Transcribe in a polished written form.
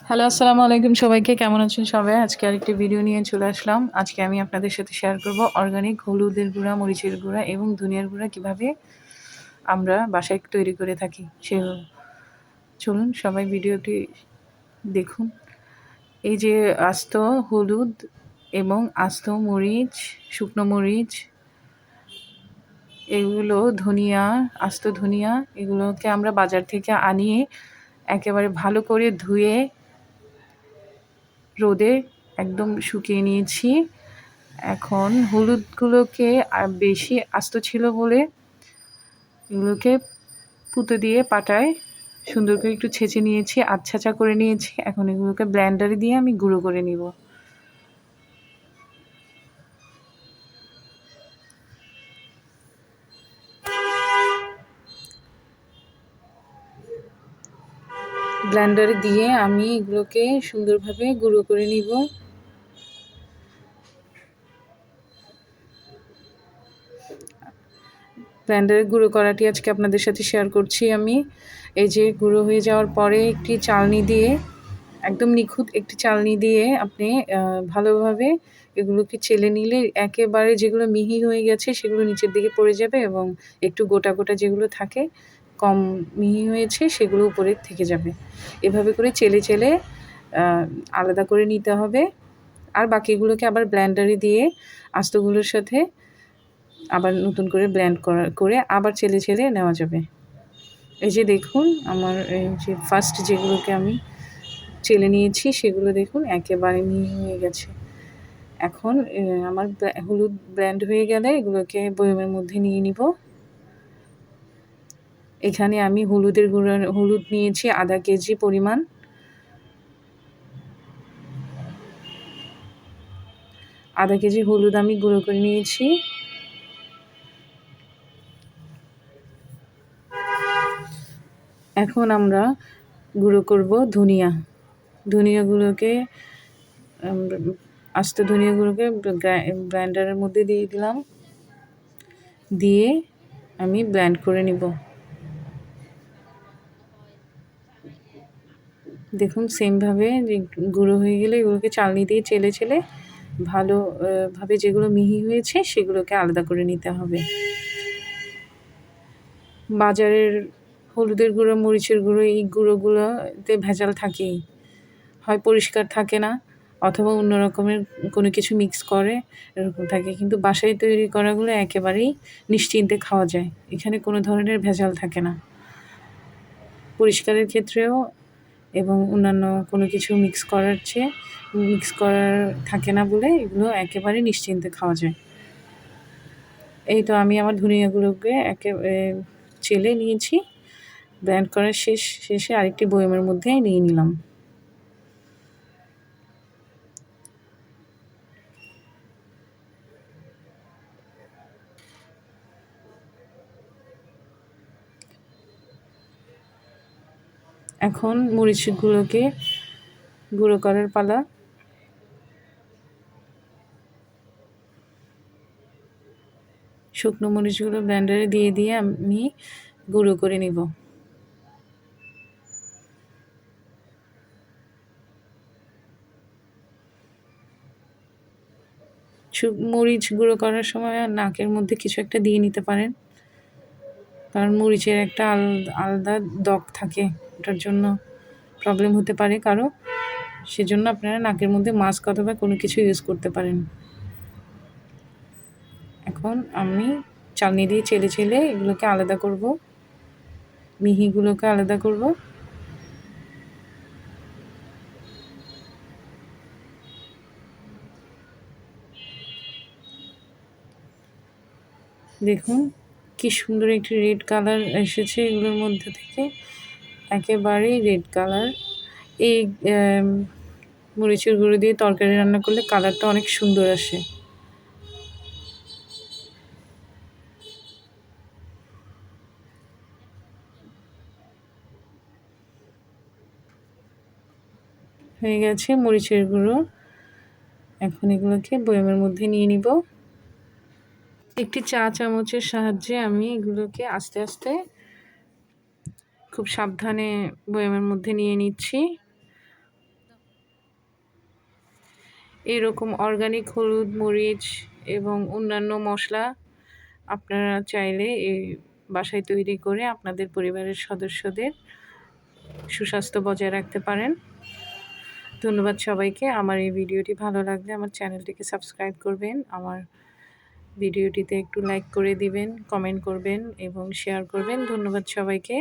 Hello, আসসালামু আলাইকুম সবাইকে। কেমন আছেন সবাই? আজকে আরেকটি ভিডিও নিয়ে চলে আসলাম। আজকে আমি আপনাদের সাথে শেয়ার করব অর্গানিক হলুদের গুঁড়া, মরিচের গুঁড়া এবং ধনিয়ার গুঁড়া কিভাবে আমরা বাসায় তৈরি করে থাকি। চলুন সবাই ভিডিওটি দেখুন। এই যে আস্ত হলুদ এবং আস্ত মরিচ, শুকনো মরিচ, এগুলো ধনিয়া, আস্ত ধনিয়া, এগুলোকে আমরা বাজার থেকে আনিয়ে একেবারে ভালো করে ধুয়ে রোদে একদম শুকিয়ে নিয়েছি। এখন হলুদগুলোকে বেশি আস্ত ছিল বলে এগুলোকে পুঁতে দিয়ে পাটায় সুন্দর করে একটু ছেঁচে নিয়েছি, আধছাঁচা করে নিয়েছি। এখন এগুলোকে ব্লেন্ডারে দিয়ে আমি গুঁড়ো করে নিব। ব্লেন্ডারে দিয়ে আমি এগুলোকে সুন্দরভাবে গুঁড়ো করে নিব। ব্লেন্ডারে গুঁড়ো করাটি আজকে আপনাদের সাথে শেয়ার করছি আমি। এই যে গুঁড়ো হয়ে যাওয়ার পরে একটি চালনি দিয়ে, একদম নিখুঁত একটি চালনি দিয়ে আপনি ভালোভাবে এগুলোকে চেলে নিলে একেবারে যেগুলো মিহি হয়ে গেছে সেগুলো নিচের দিকে পড়ে যাবে এবং একটু গোটা গোটা যেগুলো থাকে কম মিহি হয়েছে সেগুলো উপরে থেকে যাবে। এভাবে করে চেলে চেলে আলাদা করে নিতে হবে। আর বাকিগুলোকে আবার ব্লেন্ডারে দিয়ে আস্তগুলোর সাথে আবার নতুন করে ব্লেন্ড করে আবার চেলে চেলে নেওয়া যাবে। এই যে দেখুন আমার এই যে ফার্স্ট যেগুলোকে আমি চেলে নিয়েছি সেগুলো দেখুন একেবারে মিহি হয়ে গেছে। এখন আমার হলুদ ব্লেন্ড হয়ে গেলে এগুলোকে বয়মের মধ্যে নিয়ে নিব। এখানে আমি হলুদ নিয়েছি আধা কেজি পরিমাণ। আধা কেজি হলুদ আমি গুঁড়ো করে নিয়েছি। এখন আমরা গুঁড়ো করব ধনিয়াগুলোকে আস্ত ধনিয়াগুলোকে গ্রাইন্ডারের মধ্যে দিয়ে দিলাম, দিয়ে আমি ব্লেন্ড করে নিব। দেখুন সেমভাবে যে গুঁড়ো হয়ে গেলে এগুলোকে চালনি দিয়ে চেলে চেলে ভাবে যেগুলো মিহি হয়েছে সেগুলোকে আলাদা করে নিতে হবে। বাজারের হলুদের গুঁড়ো, মরিচের গুঁড়ো, এই গুঁড়োগুলোতে ভেজাল থাকেই, হয় পরিষ্কার থাকে না অথবা অন্য রকমের কোনো কিছু মিক্স করে এরকম থাকে। কিন্তু বাসায় তৈরি করাগুলো একেবারেই নিশ্চিন্তে খাওয়া যায়। এখানে কোনো ধরনের ভেজাল থাকে না পরিষ্কারের ক্ষেত্রেও, এবং অন্যান্য কোনো কিছু মিক্স করার থাকে না বলে এগুলো একেবারে নিশ্চিন্তে খাওয়া যায়। এই তো আমি আমার ধনিয়াগুলোকে চেলে নিয়েছি। ব্লেন্ড করার শেষে আরেকটি বয়মের মধ্যে নিয়ে নিলাম। এখন মরিচগুলোকে গুঁড়ো করার পালা। শুকনো মরিচগুলো ব্লেন্ডারে দিয়ে আমি গুঁড়ো করে নিব। মরিচ গুঁড়ো করার সময় নাকের মধ্যে কিছু একটা দিয়ে নিতে পারেন, কারণ মরিচের একটা আলাদা দগ থাকে, ওটার জন্য প্রবলেম হতে পারে কারো। সেজন্য আপনারা নাকের মধ্যে মাস্ক অথবা কোনো কিছু ইউজ করতে পারেন। এখন আমি চালনি দিয়ে চেলে চেলে এগুলোকে আলাদা করব, মিহিগুলোকে আলাদা করব। দেখুন কি সুন্দর একটি রেড কালার এসেছে এগুলোর মধ্যে থেকে, একেবারেই রেড কালার। এই মরিচের গুঁড়ো দিয়ে তরকারি রান্না করলে কালারটা অনেক সুন্দর আসে। হয়ে গেছে মরিচের গুঁড়ো। এখন এগুলোকে বয়মের মধ্যে নিয়ে নিব। একটি চা চামচের সাহায্যে আমি এগুলোকে আস্তে আস্তে খুব সাবধানে বয়মের মধ্যে নিয়ে নিচ্ছি। এরকম অর্গানিক হলুদ, মরিচ এবং অন্যান্য মসলা আপনারা চাইলে এই বাসায় তৈরি করে আপনাদের পরিবারের সদস্যদের সুস্বাস্থ্য বজায় রাখতে পারেন। ধন্যবাদ সবাইকে। আমার এই ভিডিওটি ভালো লাগলে আমার চ্যানেলটিকে সাবস্ক্রাইব করবেন। আমার ভিডিওটিতে একটু লাইক করে দিবেন, কমেন্ট করবেন এবং শেয়ার করবেন। ধন্যবাদ সবাইকে।